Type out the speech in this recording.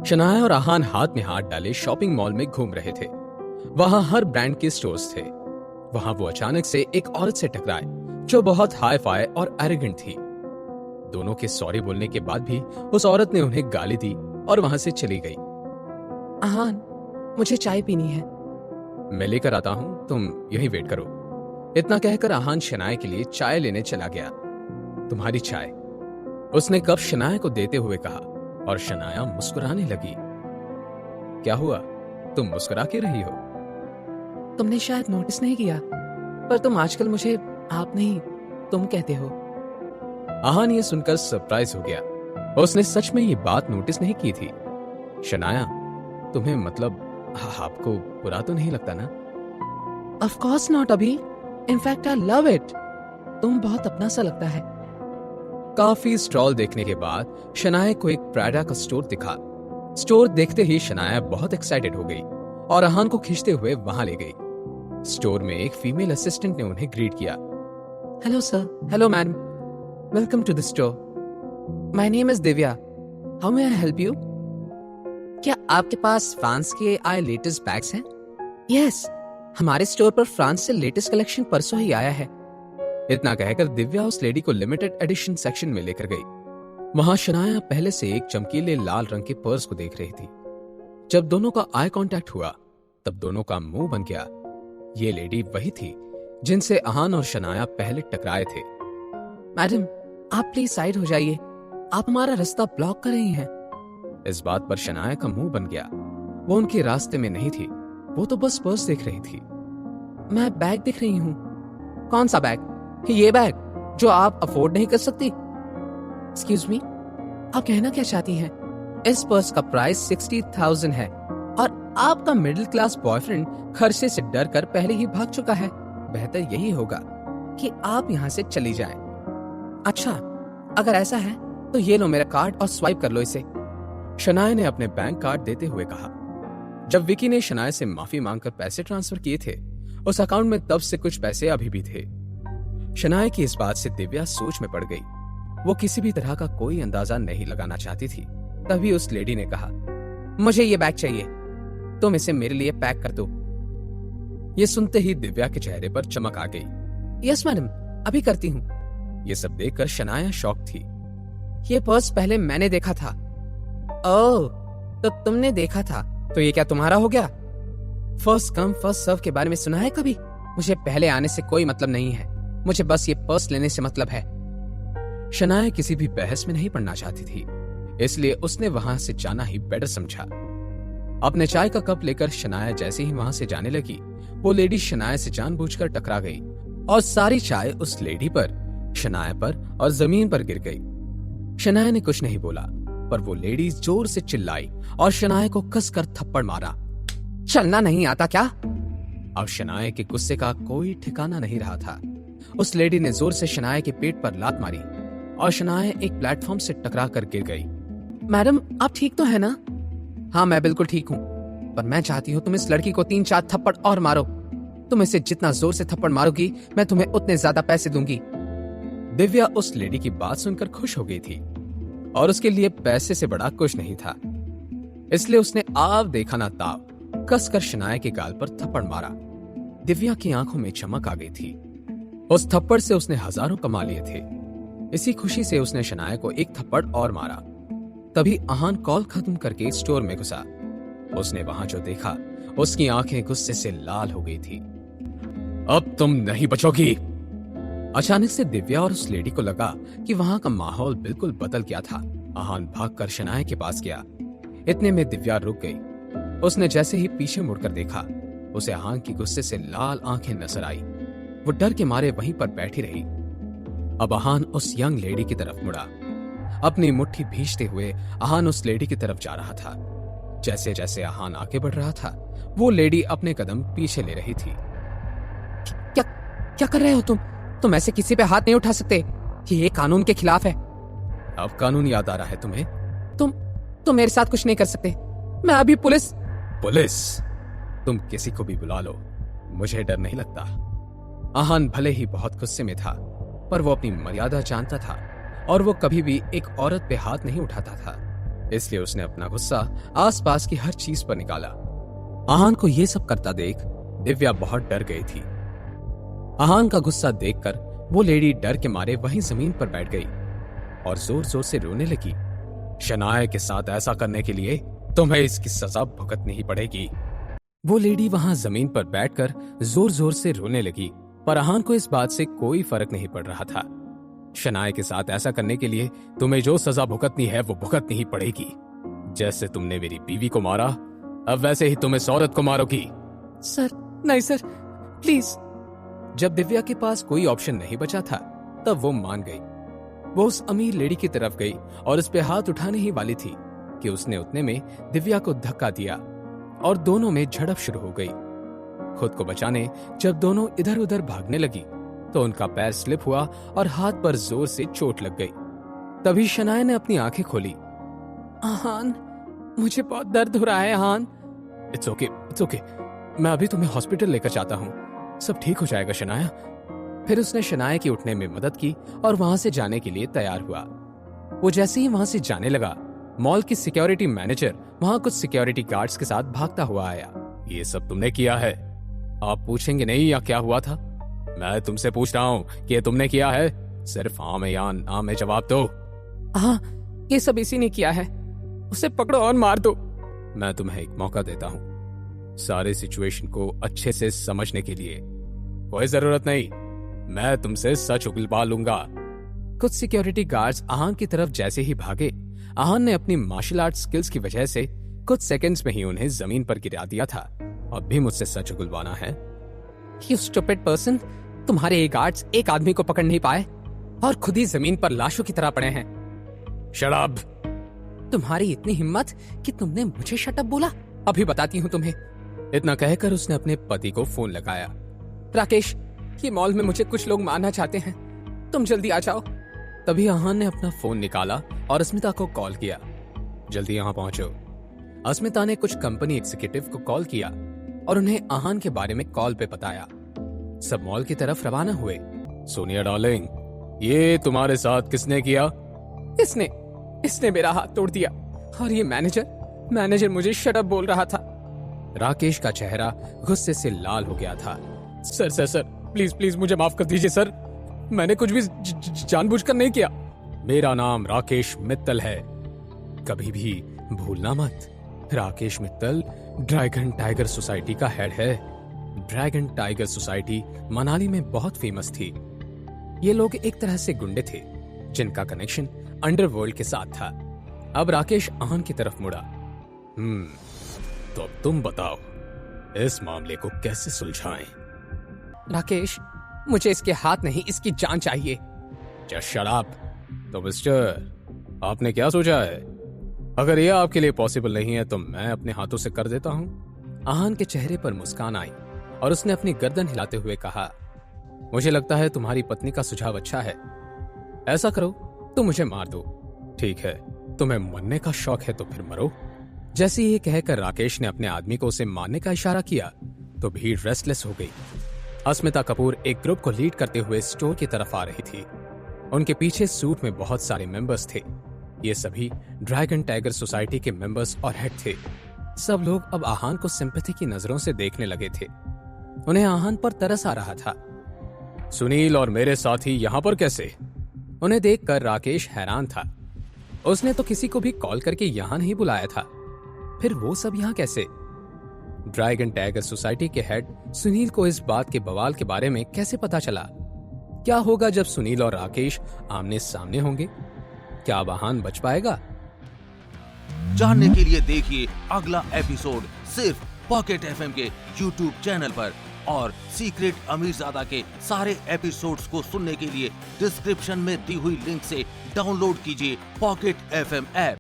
शनाया और आहान हाथ में हाथ डाले शॉपिंग मॉल में घूम रहे थे। वहां हर ब्रांड के स्टोर्स थे। वहां वो अचानक से एक औरत से टकराए जो बहुत हाई फाई और एरोगेंट थी। दोनों के सॉरी बोलने के बाद भी उस औरत ने उन्हें गाली दी और वहां से चली गई। आहान, मुझे चाय पीनी है। मैं लेकर आता हूं, तुम यहीं वेट करो। इतना कहकर आहान शनाया के लिए चाय लेने चला गया। तुम्हारी चाय, उसने कप शनाया को देते हुए कहा और शनाया मुस्कुराने लगी। क्या हुआ, तुम मुस्कुरा के रही हो? तुमने शायद नोटिस नहीं किया, पर तुम आजकल मुझे आप नहीं तुम कहते हो। आहान ये सुनकर सरप्राइज हो गया। उसने सच में ये बात नोटिस नहीं की थी। शनाया, तुम्हें मतलब आपको बुरा तो नहीं लगता ना? ऑफ कोर्स नॉट अभी। In fact I love it. तुम बहुत अपना सा लगता है। काफी स्टॉल देखने के बाद शनाया को एक प्राडा का स्टोर दिखा। स्टोर देखते ही शनाया बहुत एक्साइटेड हो गई और आहान को खींचते हुए वहां ले गई। स्टोर में एक फीमेल असिस्टेंट ने उन्हें ग्रीट किया। Hello sir. Hello madam. Welcome to the store. My name is Divya. How may I help you? क्या आपके पास फ्रांस के आए लेटेस्ट बैग्स हैं? यस, हमारे स्टोर पर फ्रांस से लेटेस्ट कलेक्शन परसों ही आया है। इतना कहकर दिव्या उस लेडी को लिमिटेड एडिशन सेक्शन में लेकर गई। वहां शनाया पहले से एक चमकीले लाल रंग के पर्स को देख रही थी। जब दोनों का आई कांटेक्ट हुआ तब दोनों का मुंह बन गया। ये लेडी वही थी जिनसे आहान और शनाया पहले टकराए थे। मैडम, आप प्लीज साइड हो जाइए। आप हमारा रास्ता ब्लॉक कर रही हैं। इस बात पर शनाया का मुंह बन गया। वो उनके रास्ते में नहीं थी, वो तो बस पर्स देख रही थी। मैं बैग देख रही हूँ। कौन सा बैग? ये बैग जो आप अफोर्ड नहीं कर सकती? एक्सक्यूज मी, आप कहना क्या चाहती हैं? इस पर्स का प्राइस 60,000 है और आपका मिडिल क्लास बॉयफ्रेंड खर्चे से डर कर पहले ही भाग चुका है। बेहतर यही होगा कि आप यहाँ से चली जाएं। अच्छा, अगर ऐसा है तो ये लो मेरा कार्ड और स्वाइप कर लो इसे। शनाया ने अपने बैंक कार्ड देते हुए कहा। जब विकी ने शनाया से माफी मांगकर पैसे ट्रांसफर किए थे, उस अकाउंट में तब से कुछ पैसे अभी भी थे। शनाया की इस बात से दिव्या सोच में पड़ गई। वो किसी भी तरह का कोई अंदाजा नहीं लगाना चाहती थी। तभी उस लेडी ने कहा, मुझे ये बैग चाहिए, तुम इसे मेरे लिए पैक कर दो। ये सुनते ही दिव्या के चेहरे पर चमक आ गई। यस मैडम, अभी करती हूँ। ये सब देखकर शनाया शॉक थी। ये पर्स पहले मैंने देखा था। ओह, तो तुमने देखा था, तो ये क्या तुम्हारा हो गया? फर्स्ट कम फर्स्ट सर्व के बारे में सुना है कभी? मुझे पहले आने से कोई मतलब नहीं है, मुझे बस ये पर्स लेने से मतलब है। शनाया किसी भी बहस में नहीं पड़ना चाहती थी, इसलिए उसने वहां से जाना ही बेटर समझा। अपने चाय का कप लेकर शनाया जैसे ही वहां से जाने लगी, वो लेडी शनाया से जानबूझकर टकरा गई और सारी चाय उस लेडी पर, शनाया पर और जमीन पर गिर गई। शनाया ने कुछ नहीं बोला, पर वो लेडी जोर से चिल्लाई और शनाया को कसकर थप्पड़ मारा। चलना नहीं आता क्या? अब शनाया के गुस्से का कोई ठिकाना नहीं रहा था। उस लेडी ने जोर से शनाया के पेट पर लात मारी और शनाया एक प्लेटफॉर्म से टकरा कर गिर गई। मैडम, आप ठीक तो है ना? हाँ, मैं बिल्कुल ठीक हूँ, पर मैं चाहती हूँ तुम इस लड़की को 3-4 थप्पड़ और मारो। तुम इसे जितना जोर से थप्पड़ मारोगी, मैं तुम्हें उतने ज्यादा पैसे दूंगी। दिव्या उस लेडी की बात सुनकर खुश हो गई थी और उसके लिए पैसे से बड़ा कुछ नहीं था, इसलिए उसने आव देखा ना ताव कसकर शनाया के गाल पर थप्पड़ मारा। दिव्या की आंखों में चमक आ गई थी। उस थप्पड़ से उसने हजारों कमा लिए थे। इसी खुशी से उसने शनाया को एक थप्पड़ और मारा। तभी आहान कॉल खत्म करके स्टोर में घुसा। उसने वहां जो देखा, उसकी आंखें गुस्से से लाल हो गई थी। अब तुम नहीं बचोगी। अचानक से दिव्या और उस लेडी को लगा कि वहां का माहौल बिल्कुल बदल गया था। आहान भागकर शनाया के पास गया। इतने में दिव्या रुक गई। उसने जैसे ही पीछे मुड़कर देखा, उसे आहान की गुस्से से लाल आंखें नजर आई। वो डर के मारे वहीं पर बैठी रही। अब आहान उस यंग लेडी की तरफ मुड़ा। अपनी मुट्ठी भींचते हुए आहान उस लेडी की तरफ जा रहा था। जैसे जैसे आहान आगे बढ़ रहा था, वो लेडी अपने कदम पीछे ले रही थी। क्या कर रहे हो तुम ऐसे किसी पे हाथ नहीं उठा सकते, ये कानून के खिलाफ है। अब कानून याद आ रहा है तुम्हें? तुम मेरे साथ कुछ नहीं कर सकते। मैं अभी पुलिस। तुम किसी को भी बुला लो, मुझे डर नहीं लगता। आहान भले ही बहुत गुस्से में था, पर वो अपनी मर्यादा जानता था और वो कभी भी एक औरत पे हाथ नहीं उठाता था। इसलिए उसने अपना गुस्सा आसपास की हर चीज पर निकाला। आहान को यह सब करता देख दिव्या बहुत डर गई थी। आहान का गुस्सा देखकर वो लेडी डर के मारे वहीं जमीन पर बैठ गई और जोर जोर से रोने लगी। शनाया के साथ ऐसा करने के लिए तुम्हें इसकी सजा भुगतनी ही पड़ेगी। वो लेडी वहां जमीन पर बैठकर जोर जोर से रोने लगी, पर आहान को इस बात से कोई फर्क नहीं पड़ रहा था। शनाया के साथ ऐसा करने के लिए तुम्हें जो सजा भुगतनी है वो भुगतनी ही पड़ेगी। जैसे तुमने मेरी बीवी को मारा, अब वैसे ही तुम इस औरत को मारोगी। सर, नहीं सर, प्लीज। जब दिव्या के पास कोई ऑप्शन नहीं बचा था तब वो मान गई। वो उस अमीर लेडी की तरफ गई और उस पे हाथ उठाने ही वाली थी कि उसने उतने में दिव्या को धक्का दिया और दोनों में झड़प शुरू हो गई। खुद को बचाने जब दोनों इधर उधर भागने लगी तो उनका पैर स्लिप हुआ और हाथ पर जोर से चोट लग गई। तभी शनाया ने अपनी आंखें खोली। आहान, मुझे बहुत दर्द हो रहा है आहान। इट्स ओके, इट्स ओके, मैं अभी तुम्हें हॉस्पिटल लेकर जाता हूँ, सब ठीक हो जाएगा शनाया। फिर उसने शनाया की उठने में मदद की और वहां से जाने के लिए तैयार हुआ। वो जैसे ही वहां से जाने लगा, मॉल की सिक्योरिटी मैनेजर वहां कुछ सिक्योरिटी गार्ड्स के साथ भागता हुआ आया। ये सब तुमने किया है? आप पूछेंगे नहीं या क्या हुआ था? मैं तुमसे पूछ रहा हूँ कि तुमने किया है? सिर्फ हाँ में या ना में जवाब दो। हाँ, ये सब इसी ने किया है, उसे पकड़ो और मार दो। मैं तुम्हें एक मौका देता हूँ सारे सिचुएशन को अच्छे से समझने के लिए। कोई जरूरत नहीं, मैं तुमसे सच उगलवा लूंगा। कुछ सिक्योरिटी गार्ड्स आहान की तरफ जैसे ही भागे, आहान ने अपनी मार्शल आर्ट स्किल्स की वजह से कुछ सेकंड्स में ही उन्हें जमीन पर गिरा दिया था। अब भी मुझसे सच उगलवाना है? You stupid person, तुम्हारे ये गार्ड्स एक आदमी को पकड़ नहीं पाए और खुद ही जमीन पर लाशों की तरह पड़े हैं। शराब! तुम्हारी इतनी हिम्मत कि तुमने मुझे शटअप बोला? अभी बताती हूँ तुम्हें। इतना कहकर उसने अपने पति को फोन लगाया। राकेश, ये मॉल में मुझे कुछ लोग मारना चाहते हैं, तुम जल्दी आ जाओ। तभी आहान ने अपना फोन निकाला और अस्मिता को कॉल किया। जल्दी यहाँ पहुंचो। अस्मिता ने कुछ कंपनी एग्जीक्यूटिव को कॉल किया और उन्हें आहान के बारे में कॉल पे बताया। सब मॉल की तरफ रवाना हुए। सोनिया डार्लिंग, ये तुम्हारे साथ किसने किया? इसने मेरा हाथ तोड़ दिया और ये मैनेजर मुझे शटअप बोल रहा था। राकेश का चेहरा गुस्से से लाल हो गया था। सर, प्लीज मुझे माफ कर दीजिए सर, मैंने कुछ भी जानबूझकर नहीं किया। मेरा नाम राकेश मित्तल है, कभी भी भूलना मत। Rakesh Mittal dragon tiger society का हेड है। ड्रैगन टाइगर सोसाइटी मनाली में बहुत फेमस थी। ये लोग एक तरह से गुंडे थे जिनका कनेक्शन अंडरवर्ल्ड के साथ था। अब राकेश आहान की तरफ मुड़ा। तो अब तुम बताओ, इस मामले को कैसे सुलझाएं? राकेश, मुझे इसके हाथ नहीं, इसकी जान चाहिए। Just shut up. तो मिस्टर, आपने क्या सोचा है? अगर यह आपके लिए पॉसिबल नहीं है तो मैं अपने हाथों से कर देता हूं। आहान के चेहरे पर मुस्कान आई और उसने अपनी गर्दन हिलाते हुए कहा, मुझे लगता है तुम्हारी पत्नी का सुझाव अच्छा है। ऐसा करो, तुम मुझे मार दो। ठीक है, तुम्हें मरने का शौक है तो फिर मरो। जैसे ये कहकर राकेश ने अपने आदमी को उसे मारने का इशारा किया तो भीड़ रेस्टलेस हो गई। अस्मिता कपूर एक ग्रुप को लीड करते हुए स्टोर की तरफ आ रही थी। उनके पीछे सूट में बहुत सारे मेंबर्स थे। ये सभी ड्रैगन टाइगर सोसाइटी के मेंबर्स और हेड थे। सब लोग अब आहान को सिंपैथी की नजरों से देखने लगे थे। उन्हें आहान पर तरस आ रहा था। सुनील और मेरे साथी यहाँ पर कैसे? उन्हें देखकर राकेश हैरान था। उसने तो किसी को भी कॉल करके यहाँ नहीं बुलाया था, फिर वो सब यहाँ कैसे? ड्रैगन टाइगर सोसाइटी के हेड सुनील को इस बात के बवाल के बारे में कैसे पता चला? क्या होगा जब सुनील और राकेश आमने सामने होंगे? क्या अब आहान बच पाएगा? जानने के लिए देखिए अगला एपिसोड सिर्फ पॉकेट एफएम के YouTube चैनल पर, और सीक्रेट अमीरजादा के सारे एपिसोड्स को सुनने के लिए डिस्क्रिप्शन में दी हुई लिंक से डाउनलोड कीजिए पॉकेट एफएम ऐप।